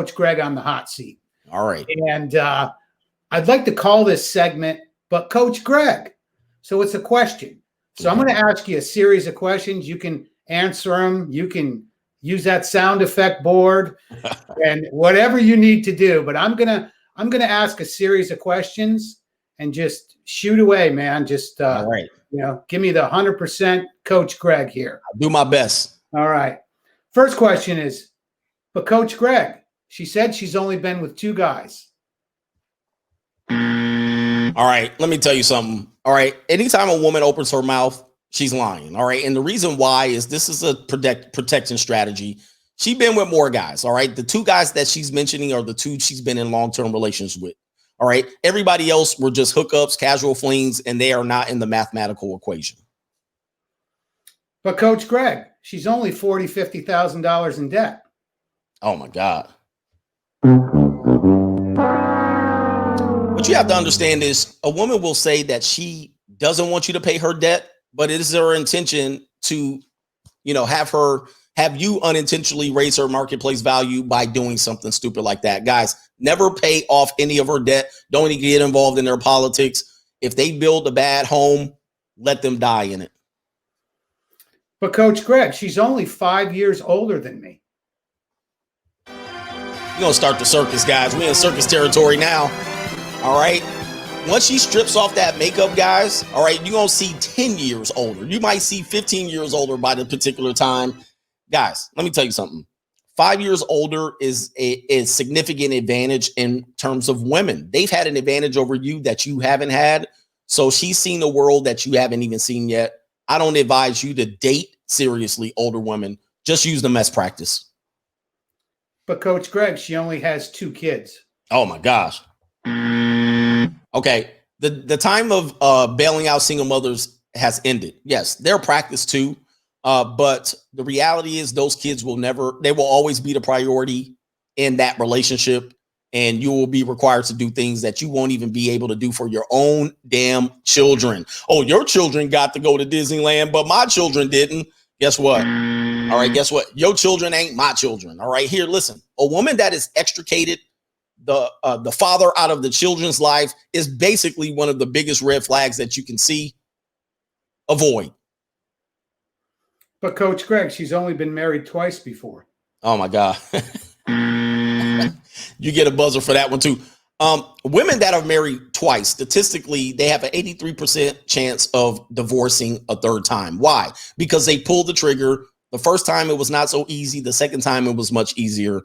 Coach Greg on the hot seat. All right. And I'd like to call this segment, but Coach Greg. So it's a question. So I'm going to ask you a series of questions. You can answer them. You can use that sound effect board and whatever you need to do. But I'm gonna ask a series of questions and just shoot away, man. Just all right. Give me the 100% Coach Greg here. I'll do my best. All right. First question is, but Coach Greg, she said she's only been with 2 guys. All right, let me tell you something. All right, anytime a woman opens her mouth, she's lying. All right, and the reason why is this is a protection strategy. She's been with more guys. All right, the 2 guys that she's mentioning are the 2 she's been in long-term relations with. All right, everybody else were just hookups, casual flings, and they are not in the mathematical equation. But Coach Greg, she's only $40,000, $50,000 in debt. Oh my God. What you have to understand is a woman will say that she doesn't want you to pay her debt, but it is her intention to, have you unintentionally raise her marketplace value by doing something stupid like that. Guys, never pay off any of her debt. Don't even get involved in their politics. If they build a bad home, let them die in it. But Coach Greg, she's only 5 years older than me. We're going to start the circus, guys. We're in circus territory now. All right. Once she strips off that makeup, guys, all right, you're going to see 10 years older. You might see 15 years older by the particular time. Guys, let me tell you something. 5 years older is a significant advantage in terms of women. They've had an advantage over you that you haven't had. So she's seen a world that you haven't even seen yet. I don't advise you to date seriously older women. Just use them as practice. But Coach Greg, she only has 2 kids. Oh my gosh. Okay. The time of bailing out single mothers has ended. Yes, they're practice too. But the reality is those kids they will always be the priority in that relationship. And you will be required to do things that you won't even be able to do for your own damn children. Oh, your children got to go to Disneyland, but my children didn't. Guess what? All right, guess what? Your children ain't my children. All right, here, listen. A woman that is extricated the father out of the children's life is basically one of the biggest red flags that you can see. Avoid. But Coach Greg, she's only been married twice before. Oh my God. You get a buzzer for that one too. Women that are married twice, statistically, they have an 83% chance of divorcing a third time. Why? Because they pulled the trigger. The first time it was not so easy. The second time it was much easier.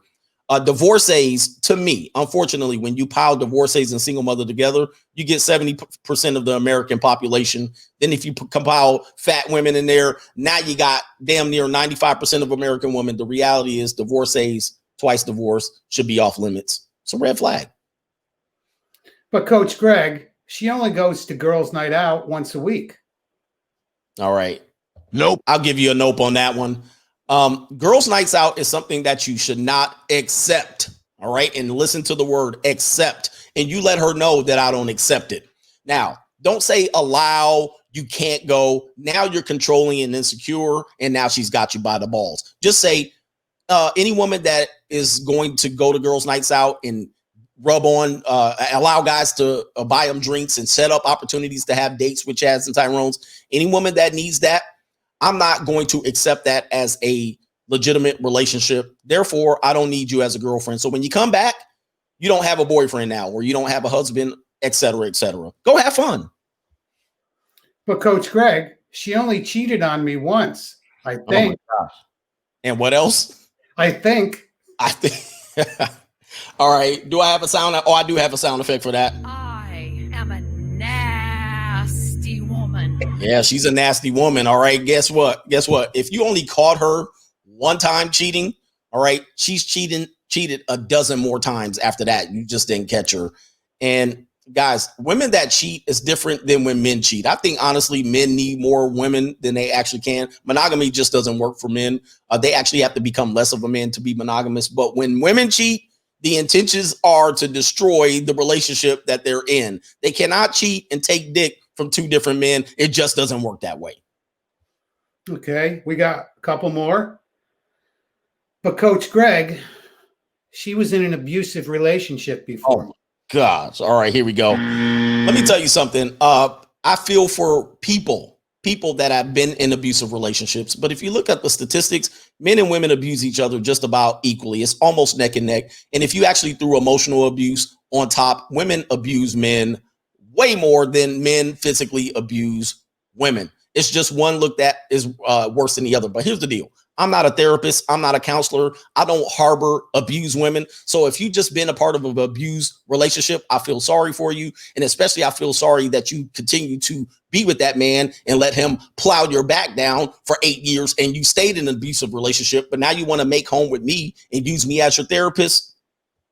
Divorcees, to me, unfortunately, when you pile divorcees and single mother together, you get 70% of the American population. Then if you compile fat women in there, now you got damn near 95% of American women. The reality is divorcees, twice divorced, should be off limits. It's a red flag. But Coach Greg, she only goes to girls' night out once a week. All right. Nope. I'll give you a nope on that one. Girls' nights out is something that you should not accept. All right. And listen to the word accept. And you let her know that I don't accept it. Now, don't say allow, you can't go. Now you're controlling and insecure. And now she's got you by the balls. Just say any woman that is going to go to girls' nights out and rub on, allow guys to buy them drinks and set up opportunities to have dates with Chads and Tyrones. Any woman that needs that, I'm not going to accept that as a legitimate relationship. Therefore, I don't need you as a girlfriend. So when you come back, you don't have a boyfriend now, or you don't have a husband, et cetera, et cetera. Go have fun. But Coach Greg, she only cheated on me once, I think. Oh my gosh. And what else? I think. All right. Do I have a sound? Oh, I do have a sound effect for that. I am a nasty woman. Yeah, she's a nasty woman. All right. Guess what? If you only caught her one time cheating, all right, she's cheated a dozen more times after that. You just didn't catch her. And guys, women that cheat is different than when men cheat. I think, honestly, men need more women than they actually can. Monogamy just doesn't work for men. They actually have to become less of a man to be monogamous. But when women cheat, the intentions are to destroy the relationship that they're in. They cannot cheat and take dick from two different men. It just doesn't work that way. Okay, we got a couple more. But Coach Greg, she was in an abusive relationship before. Oh, gosh. All right, here we go. Let me tell you something. I feel for people that have been in abusive relationships. But if you look at the statistics, men and women abuse each other just about equally. It's almost neck and neck. And if you actually threw emotional abuse on top, women abuse men way more than men physically abuse women. It's just one look that is worse than the other. But here's the deal. I'm not a therapist. I'm not a counselor. I don't harbor abused women. So if you've just been a part of an abused relationship, I feel sorry for you. And especially I feel sorry that you continue to be with that man and let him plow your back down for 8 years and you stayed in an abusive relationship. But now you want to make home with me and use me as your therapist?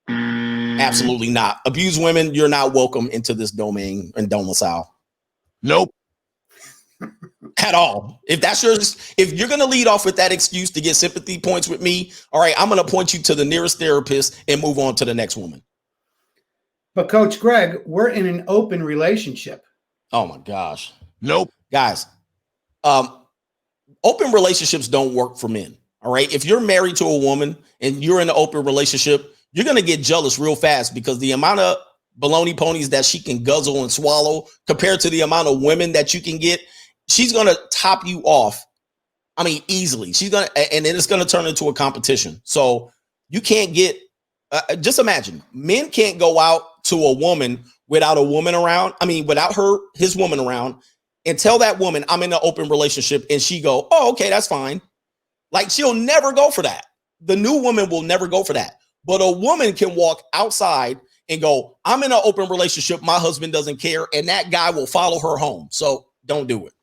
Absolutely not. Abused women, you're not welcome into this domain and domicile. Nope. At all. If that's yours, if you're going to lead off with that excuse to get sympathy points with me, all right, I'm going to point you to the nearest therapist and move on to the next woman. But Coach Greg, we're in an open relationship. Oh my gosh. Nope. Guys, open relationships don't work for men. All right. If you're married to a woman and you're in an open relationship, you're going to get jealous real fast because the amount of baloney ponies that she can guzzle and swallow compared to the amount of women that you can get, she's going to top you off. I mean, easily. She's going to, and then it's going to turn into a competition. So you can't get, just imagine, men can't go out to a woman without a woman around. I mean, without his woman around and tell that woman I'm in an open relationship and she go, oh, okay, that's fine. Like she'll never go for that. The new woman will never go for that. But a woman can walk outside and go, I'm in an open relationship. My husband doesn't care. And that guy will follow her home. So don't do it.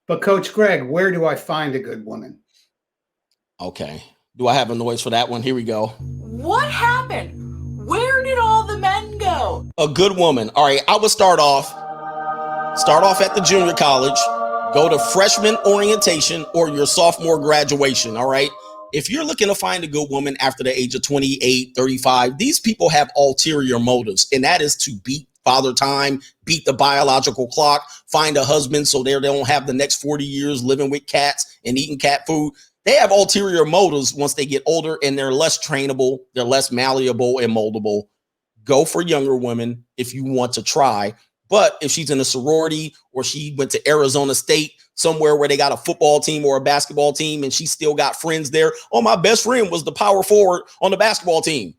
But Coach Greg, where do I find a good woman? Okay. Do I have a noise for that one? Here we go. What happened? Where did all the men go? A good woman. All right. I would start off at the junior college, go to freshman orientation or your sophomore graduation. All right. If you're looking to find a good woman after the age of 28, 35, these people have ulterior motives, and that is to beat father time, beat the biological clock, find a husband so they don't have the next 40 years living with cats and eating cat food. They have ulterior motives once they get older and they're less trainable, they're less malleable and moldable. Go for younger women if you want to try. But if she's in a sorority or she went to Arizona State, somewhere where they got a football team or a basketball team and she still got friends there. Oh, my best friend was the power forward on the basketball team.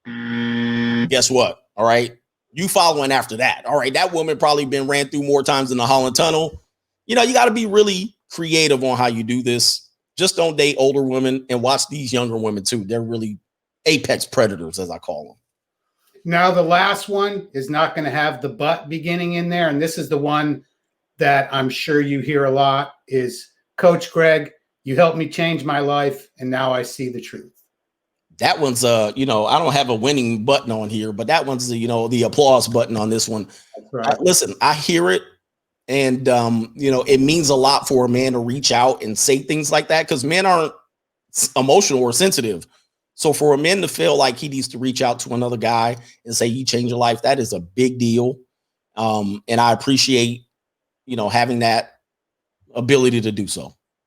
Guess what? All right. You following after that. All right. That woman probably been ran through more times in the Holland Tunnel. You know, you got to be really creative on how you do this. Just don't date older women and watch these younger women too. They're really apex predators, as I call them. Now, the last one is not going to have the but beginning in there. And this is the one that I'm sure you hear a lot is, Coach Greg, you helped me change my life, and now I see the truth. That one's, you know, I don't have a winning button on here, but that one's, the, you know, the applause button on this one. That's right. Listen, I hear it. And, you know, it means a lot for a man to reach out and say things like that because men aren't emotional or sensitive. So for a man to feel like he needs to reach out to another guy and say, you changed your life, that is a big deal. And I appreciate, you know, having that ability to do so.